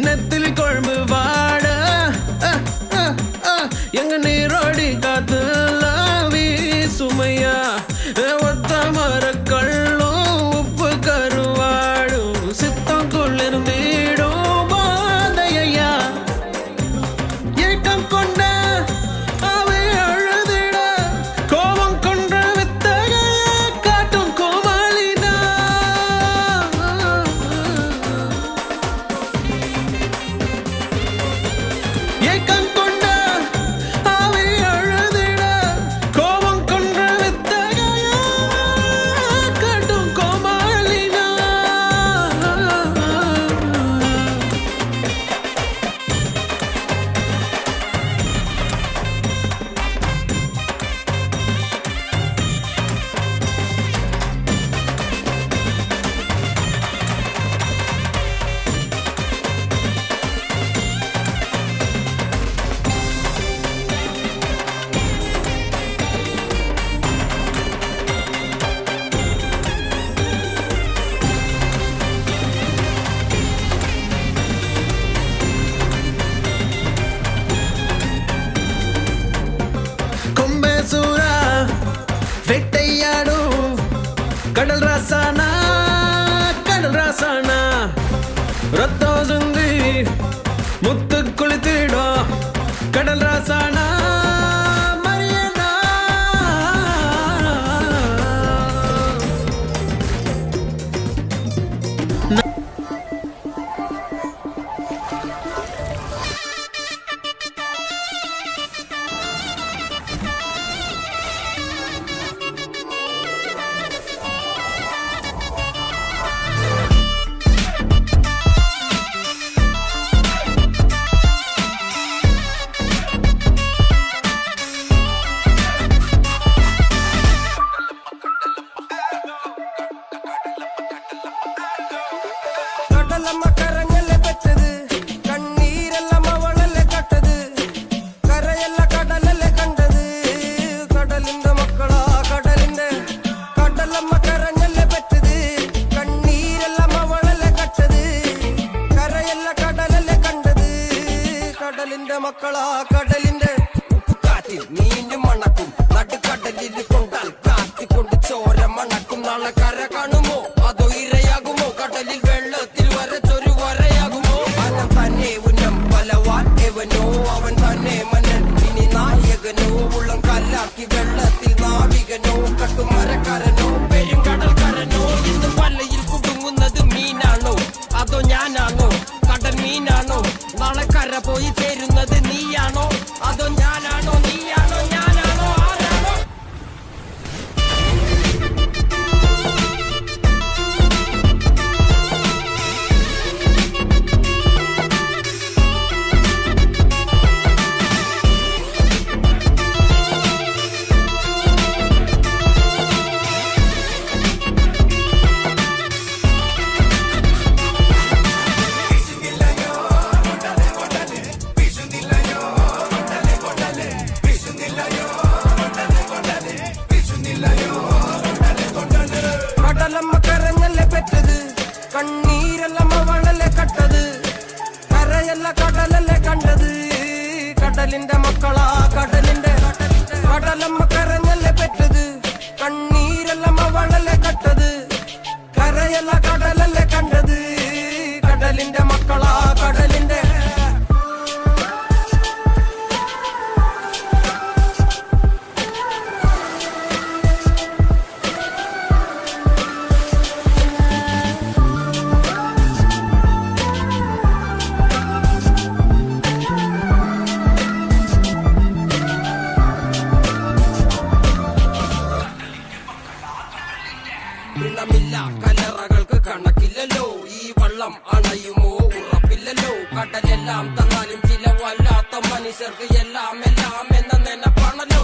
நெத்தில் கொழும்பு வாட எங்க நீரோடி காத்துல வீசுமையா ஒத்த மரக்கள்ளும் உப்பு கருவாடும் சித்தம் குளிர்ந்திடும் பாதையா ஏக்கம் கொண்ட அவை அழுதிட கோபம் கொன்ற வித்தகைய காட்டும் கோமாளினா ஏக்கம் கொண்ட அவை அழுதிட கோபம் கொன்ற வித்தகைய காட்டும் கோமாளினா கொம்பேசூரா வேட்டையாடும் கடல் ராசானா ரத்தம் சுந்தி முத்து குளித்திடும் கடல் ராசானா மரியனா கடலമ്മ കരഞ്ഞല്ലേ പെറ്റത് കണ്ണീരെല്ലാം അവളല്ലേ കട്ടത് കരയല്ല കടലല്ലേ കണ്ടത് കടലിന്റെ മക്കളാ കടലിന്റെ കടലമ്മ കരഞ്ഞല്ലേ പെറ്റത് കണ്ണീരെല്ലാം അവളല്ലേ കട്ടത് കരയല്ല കടലല്ലേ കണ്ടത് കടലിന്റെ മക്കളാ കടലിന്റെ ഉപ്പുകാറ്റിൽ മീനും മണക്കും നടുക്കടലിൽ കൊണ്ടാൽ കാത്തിക്കൊണ്ട് ചോര മണക്കും നാളെ കര കാണുമോ അതോ ഇരയാകുമോ കടലിൽ വെള്ളത്തിൽ വരച്ചൊരു വരയാകുമോ അനം തന്നെ ഉന്നം ബലവാൻ എവനോ അവൻ തന്നെ മന്നൻ ഇനി നായകനോ ഉള്ളം കല്ലാക്കി വെള്ളത്തിൽ നാവികനോ കട്ടുമരക്കാരനോ പെരുങ്കടൽക്കാരനോ ഇന്ന് വലയിൽ കുടുങ്ങുന്നത് മീനാണോ അതോ ഞാനാണോ കടൽ മീനാണോ നാളെ കര പോയി ചേരുന്നത് നീയാണോ അതോ ഞാനാണോ നീയാണോ ഞാനാണോ ആരാണോ കടലമ്മ കരഞ്ഞല്ലേ പെറ്റത് കണ്ണീരെല്ലാം അവളല്ലേ കട്ടത് കരയല്ല കടലല്ലേ കണ്ടത് കടലിന്റെ മക്കളാ കടലിന്റെ കടലമ്മ കരഞ്ഞല്ലേ പെറ്റത് കണ്ണീരെല്ലാം അവളല്ലേ കട്ടത് കരയല്ല കടലല്ലേ കണ്ടത് കടലിന്റെ മക്കളാ കടലിന്റെ ഇണമില്ല കലറകൾക്ക് കണക്കില്ലല്ലോ ഈ വള്ളം അണയുമോ ഉറപ്പില്ലല്ലോ കടലെല്ലാം തന്നാലും ചില വല്ലാത്ത മനുഷ്യർക്ക് എല്ലാം എല്ലാം എന്ന നെനപ്പാണല്ലോ